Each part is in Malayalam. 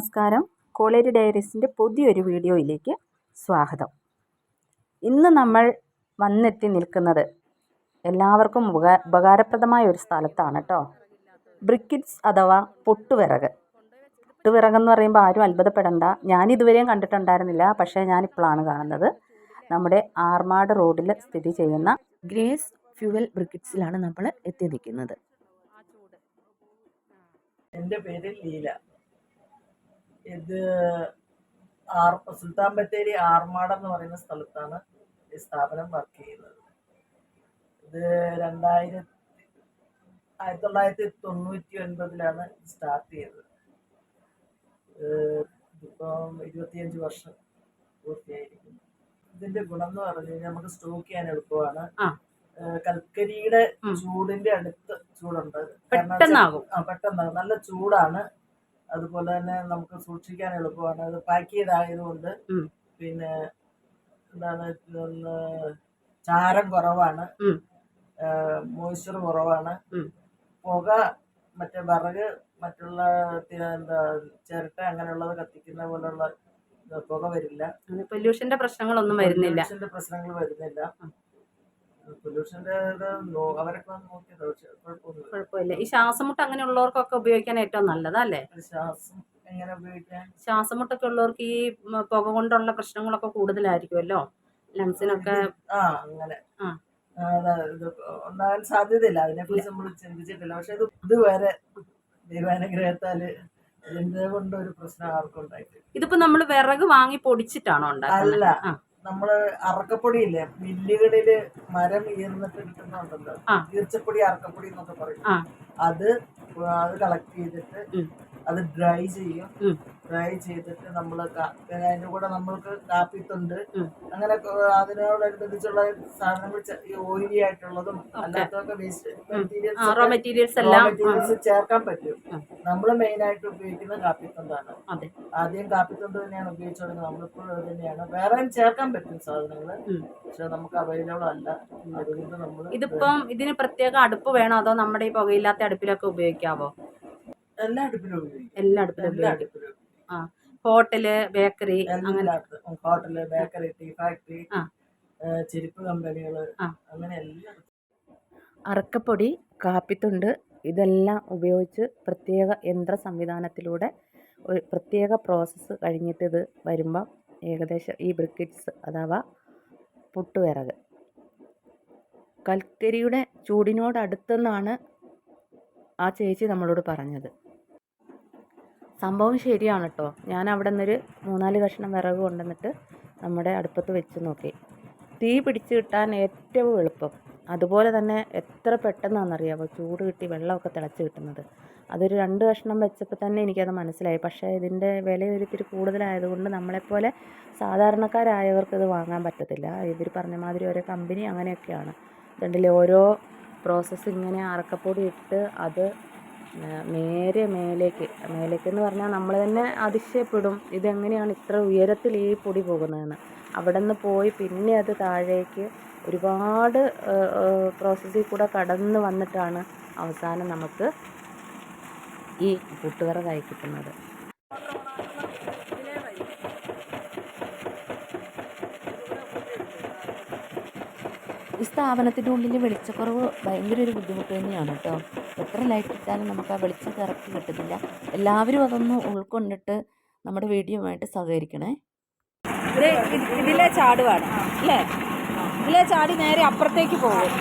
നമസ്കാരം. കോളേജ് ഡയറീസിൻ്റെ പുതിയൊരു വീഡിയോയിലേക്ക് സ്വാഗതം. ഇന്ന് നമ്മൾ വന്നെത്തി നിൽക്കുന്നത് എല്ലാവർക്കും ഉപകാരപ്രദമായ ഒരു സ്ഥലത്താണ് കേട്ടോ. ബ്രിക്കിറ്റ്സ് അഥവാ പൊട്ടുവിറക്. പൊട്ടുവിറകെന്ന് പറയുമ്പോൾ ആരും അത്ഭുതപ്പെടേണ്ട, ഞാനിതുവരെയും കണ്ടിട്ടുണ്ടായിരുന്നില്ല. പക്ഷേ ഞാനിപ്പോഴാണ് കാണുന്നത്. നമ്മുടെ ആർമാട് റോഡിൽ സ്ഥിതി ചെയ്യുന്ന ഗ്രേസ് ഫ്യൂവൽ ബ്രിക്കിറ്റ്സിലാണ് നമ്മൾ എത്തി നിൽക്കുന്നത്. എൻ്റെ പേര് ലീല. ഇത് സുൽത്താൻ ബത്തേരി ആർമാട് എന്ന് പറയുന്ന സ്ഥലത്താണ് ഈ സ്ഥാപനം വർക്ക് ചെയ്യുന്നത്. ഇത് 1999 സ്റ്റാർട്ട് ചെയ്തത്. ഇതിപ്പം 25 വർഷം പൂർത്തിയായിരിക്കുന്നു. ഇതിന്റെ ഗുണം എന്ന് പറഞ്ഞു കഴിഞ്ഞാൽ നമുക്ക് സ്റ്റോക്ക് ചെയ്യാൻ എളുപ്പമാണ്. കൽക്കരിയുടെ ചൂടിന്റെ അടുത്ത് ചൂടുണ്ട്, പെട്ടെന്നാകും. നല്ല ചൂടാണ്. അതുപോലെ തന്നെ നമുക്ക് സൂക്ഷിക്കാൻ എളുപ്പമാണ്. അത് പാക്ക് ചെയ്തായതുകൊണ്ട് പിന്നെ എന്താണ്, ചാരം കുറവാണ്, മോയ്സ്ചർ കുറവാണ്. പുക മറ്റേ വിറക് മറ്റുള്ള എന്താ ചിരട്ട അങ്ങനെയുള്ളത് കത്തിക്കുന്ന പോലുള്ള പുക വരില്ല. പൊല്യൂഷന്റെ പ്രശ്നങ്ങളൊന്നും വരുന്നില്ല. പൊല്യൂഷന്റെ അവരൊക്കെ നോക്കിയത് കുഴപ്പമില്ല. ഈ ശ്വാസമുട്ട് അങ്ങനെയുള്ളവർക്കൊക്കെ ഉപയോഗിക്കാൻ ഏറ്റവും നല്ലതല്ലേ? എങ്ങനെ ഉപയോഗിക്കാൻ? ശ്വാസമുട്ടൊക്കെ ഉള്ളവർക്ക് ഈ പുക കൊണ്ടുള്ള പ്രശ്നങ്ങളൊക്കെ കൂടുതലായിരിക്കുമല്ലോ, ലങ്സിനൊക്കെ. അങ്ങനെ ഉണ്ടാകാൻ സാധ്യതയില്ല. അതിനെക്കുറിച്ച് നമ്മൾ ചിന്തിച്ചിട്ടില്ല. പക്ഷെ ഇതുവരെ ദൈവാനുഗ്രഹത്താല് ഇതിന്റെ കൊണ്ട് ഒരു പ്രശ്നം ആർക്കും ഉണ്ടായിട്ടില്ല. ഇതിപ്പോ നമ്മൾ വിറക് വാങ്ങി പൊടിച്ചിട്ടാണോ ഉണ്ടാക്കുന്നത്? അല്ല, നമ്മള് അറക്കപ്പൊടിയില്ലേ, മില്ലുകളില് മരം ഈർന്നിട്ട് കിട്ടുന്നുണ്ടല്ലോ, ഈർച്ചപ്പൊടി, അറക്കപ്പൊടി എന്നൊക്കെ പറയും. അത് കളക്ട് ചെയ്തിട്ട് അത് ഡ്രൈ ചെയ്യും. ഡ്രൈ ചെയ്തിട്ട് നമ്മള് അതിന്റെ കൂടെ നമ്മൾക്ക് കാപ്പിത്തുണ്ട്, അങ്ങനെ അതിനോടനുബന്ധിച്ചുള്ള സാധനങ്ങൾ, ഓയിലി ആയിട്ടുള്ളതും അല്ലാത്തതൊക്കെ മെറ്റീരിയൽസ് ചേർക്കാൻ പറ്റും. നമ്മള് മെയിൻ ആയിട്ട് ഉപയോഗിക്കുന്ന കാപ്പിത്തുണ്ടാണ്. ആദ്യം കാപ്പിത്തുണ്ട് തന്നെയാണ് ഉപയോഗിച്ചുകൊടുക്കുന്നത്. നമ്മളിപ്പോഴും അത് തന്നെയാണ്. വേറെ ചേർക്കാൻ പറ്റും സാധനങ്ങള്, പക്ഷെ നമുക്ക് അവൈലബിൾ അല്ല. അതുകൊണ്ട് നമ്മൾ ഇതിപ്പം ഇതിന് പ്രത്യേക അടുപ്പ് വേണോ, അതോ നമ്മുടെ ഈ പുകയില്ലാത്ത അടുപ്പിലൊക്കെ ഉപയോഗിക്കാവോ? എല്ലാ അടുപ്പിലും ഉപയോഗിക്കും. Hotel, bakery, hotel, bakery, tea factory, ചെരുപ്പ് കമ്പനികള്, അങ്ങനെ എല്ലാം. അറക്കപ്പൊടി, കാപ്പിത്തുണ്ട് ഇതെല്ലാം ഉപയോഗിച്ച് പ്രത്യേക യന്ത്ര സംവിധാനത്തിലൂടെ ഒരു പ്രത്യേക പ്രോസസ്സ് കഴിഞ്ഞിട്ട് ഇത് വരുമ്പം ഏകദേശം ഈ ബ്രിക്കിറ്റ്സ് അഥവാ പൊട്ടുവിറക് കൽക്കരിയുടെ ചൂടിനോടടുത്തെന്നാണ് ആ ചേച്ചി നമ്മളോട് പറഞ്ഞത്. സംഭവം ശരിയാണ് കേട്ടോ. ഞാൻ അവിടെ നിന്നൊരു 3-4 കഷ്ണം വിറക് കൊണ്ടുവന്നിട്ട് നമ്മുടെ അടുപ്പത്ത് വെച്ച് നോക്കി. തീ പിടിച്ച് കിട്ടാൻ ഏറ്റവും എളുപ്പം. അതുപോലെ തന്നെ എത്ര പെട്ടെന്നാണെന്നറിയാമോ ചൂട് കിട്ടി വെള്ളമൊക്കെ തിളച്ച് കിട്ടുന്നത്. അതൊരു 2 കഷ്ണം വെച്ചപ്പോൾ തന്നെ എനിക്കത് മനസ്സിലായി. പക്ഷേ ഇതിൻ്റെ വില ഒരിത്തിരി കൂടുതലായതുകൊണ്ട് നമ്മളെപ്പോലെ സാധാരണക്കാരായവർക്ക് ഇത് വാങ്ങാൻ പറ്റത്തില്ല. ഇവർ പറഞ്ഞ മാതിരി ഓരോ കമ്പനി അങ്ങനെയൊക്കെയാണ്. അതുകൊണ്ടില്ലേ ഓരോ പ്രോസസ്സ് ഇങ്ങനെ അറക്കപ്പൊടി ഇട്ട് അത് നേരെ മേലേക്കെന്ന് പറഞ്ഞാൽ നമ്മൾ തന്നെ അതിശയപ്പെടും, ഇതെങ്ങനെയാണ് ഇത്ര ഉയരത്തിൽ ഈ പൊടി പോകുന്നതെന്ന്. അവിടെ നിന്ന് പോയി പിന്നെ അത് താഴേക്ക് ഒരുപാട് പ്രോസസ്സിൽ കൂടെ കടന്ന് വന്നിട്ടാണ് അവസാനം നമുക്ക് ഈ പൊട്ടുവിറകായി കിട്ടുന്നത്. ഈ സ്ഥാപനത്തിൻ്റെ ഉള്ളിൽ വെളിച്ചക്കുറവ് ഭയങ്കര ഒരു ബുദ്ധിമുട്ട് തന്നെയാണ് കേട്ടോ. എത്ര ലൈറ്റ് ഇട്ടാലും നമുക്ക് ആ വെളിച്ചം കറക്റ്റ് കിട്ടുന്നില്ല. എല്ലാവരും അതൊന്ന് ഉൾക്കൊണ്ടിട്ട് നമ്മുടെ വീഡിയോയുമായിട്ട് സഹകരിക്കണേ. ഇതിലെ ചാടുവാണ് അല്ലേ? ഇതിലെ ചാടി നേരെ അപ്പുറത്തേക്ക് പോകും.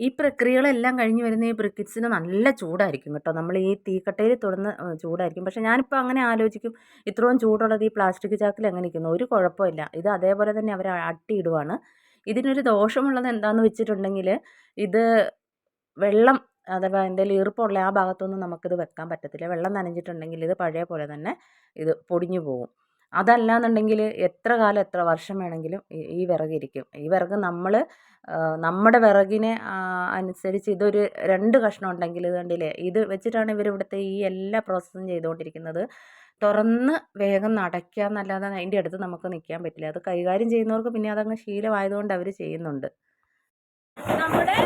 ഈ പ്രക്രിയകളെല്ലാം കഴിഞ്ഞ് വരുന്ന ഈ ബ്രിക്കിറ്റ്സിന് നല്ല ചൂടായിരിക്കും കേട്ടോ. നമ്മൾ ഈ തീക്കട്ടയിൽ തൊടുന്ന ചൂടായിരിക്കും. പക്ഷേ ഞാനിപ്പോൾ അങ്ങനെ ആലോചിക്കും, ഇത്രയും ചൂടുള്ളത് ഈ പ്ലാസ്റ്റിക് ചാക്കിൽ എങ്ങനെ ഇരിക്കുന്നു? ഒരു കുഴപ്പമില്ല. ഇത് അതേപോലെ തന്നെ അവർ അട്ടിയിടുവാണ്. ഇതിനൊരു ദോഷമുള്ളത് എന്താണെന്ന് വെച്ചിട്ടുണ്ടെങ്കിൽ, ഇത് വെള്ളം അഥവാ എന്തെങ്കിലും ഈർപ്പമുള്ള ആ ഭാഗത്തൊന്നും നമുക്കിത് വെക്കാൻ പറ്റത്തില്ല. വെള്ളം നനഞ്ഞിട്ടുണ്ടെങ്കിൽ ഇത് പഴയ പോലെ തന്നെ ഇത് പൊടിഞ്ഞു പോകും. അതല്ലാന്നുണ്ടെങ്കിൽ എത്ര കാലം എത്ര വർഷം വേണമെങ്കിലും ഈ വിറകിരിക്കും. ഈ വിറക് നമ്മൾ നമ്മുടെ വിറകിനെ അനുസരിച്ച് ഇതൊരു 2 കഷ്ണം ഉണ്ടെങ്കിൽ ഇത് കണ്ടില്ലേ, ഇത് വെച്ചിട്ടാണ് ഇവരിവിടുത്തെ ഈ എല്ലാ പ്രോസസ്സും ചെയ്തുകൊണ്ടിരിക്കുന്നത്. തുറന്ന് വേഗം അടയ്ക്കുക എന്നല്ലാതെ അതിൻ്റെ അടുത്ത് നമുക്ക് നിൽക്കാൻ പറ്റില്ല. അത് കൈകാര്യം ചെയ്യുന്നവർക്ക് പിന്നെ അതങ്ങ് ശീലമായതുകൊണ്ട് അവർ ചെയ്യുന്നുണ്ട്. നമ്മുടെ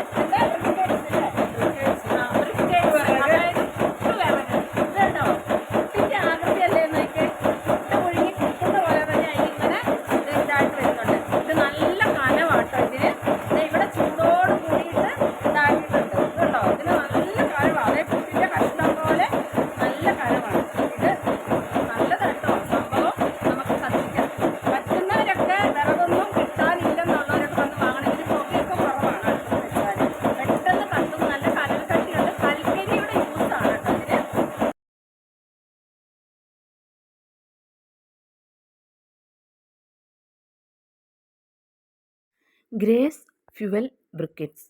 ഗ്രേസ് ഫ്യുവൽ ബ്രിക്കിറ്റ്സ്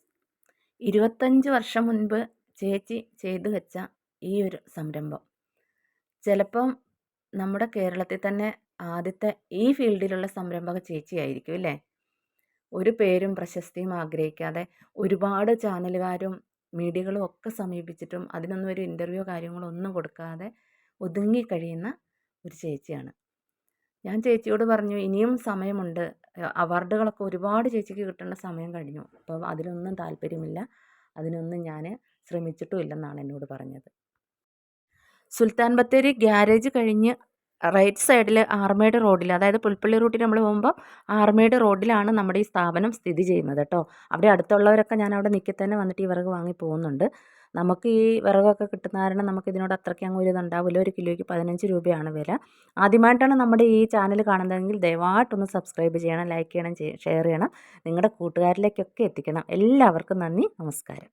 25 വർഷം മുൻപ് ചേച്ചി ചെയ്തു വെച്ച ഈ ഒരു സംരംഭം ചിലപ്പം നമ്മുടെ കേരളത്തിൽ തന്നെ ആദ്യത്തെ ഈ ഫീൽഡിലുള്ള സംരംഭക ചേച്ചിയായിരിക്കും അല്ലേ. ഒരു പേരും പ്രശസ്തിയും ആഗ്രഹിക്കാതെ ഒരുപാട് ചാനലുകാരും മീഡിയകളും ഒക്കെ സമീപിച്ചിട്ടും അതിനൊന്നും ഒരു ഇൻ്റർവ്യൂ കാര്യങ്ങളോ ഒന്നും കൊടുക്കാതെ ഒതുങ്ങിക്കഴിയുന്ന ഒരു ചേച്ചിയാണ്. ഞാൻ ചേച്ചിയോട് പറഞ്ഞു, ഇനിയും സമയമുണ്ട്, അവാർഡുകളൊക്കെ ഒരുപാട് ചേച്ചിക്ക് കിട്ടേണ്ട സമയം കഴിഞ്ഞു, അപ്പോൾ അതിനൊന്നും താല്പര്യമില്ല, അതിനൊന്നും ഞാൻ ശ്രമിച്ചിട്ടും ഇല്ലെന്നാണ് എന്നോട് പറഞ്ഞത്. സുൽത്താൻ ബത്തേരി ഗ്യാരേജ് കഴിഞ്ഞ് റൈറ്റ് സൈഡിൽ ആർമേഡ് റോഡിൽ, അതായത് പുൽപ്പള്ളി റൂട്ടിൽ നമ്മൾ പോകുമ്പോൾ ആർമേഡ് റോഡിലാണ് നമ്മുടെ ഈ സ്ഥാപനം സ്ഥിതി ചെയ്യുന്നത് കേട്ടോ. അവിടെ അടുത്തുള്ളവരൊക്കെ ഞാൻ അവിടെ നിൽക്കി തന്നെ വന്നിട്ട് ഈ വിറക് വാങ്ങി പോകുന്നുണ്ട്. നമുക്ക് ഈ വിറകൊക്കെ കിട്ടുന്ന കാരണം നമുക്ക് ഇതിനോട് അത്രയ്ക്ക് അങ്ങ് ഒരു ഇതുണ്ടാവില്ല. 1 കിലോയ്ക്ക് 15 രൂപയാണ് വില. ആദ്യമായിട്ടാണ് നമ്മുടെ ഈ ചാനൽ കാണുന്നതെങ്കിൽ ദയവായിട്ടൊന്ന് സബ്സ്ക്രൈബ് ചെയ്യണം, ലൈക്ക് ചെയ്യണം, ഷെയർ ചെയ്യണം, നിങ്ങളുടെ കൂട്ടുകാരിലേക്കൊക്കെ എത്തിക്കണം. എല്ലാവർക്കും നന്ദി, നമസ്കാരം.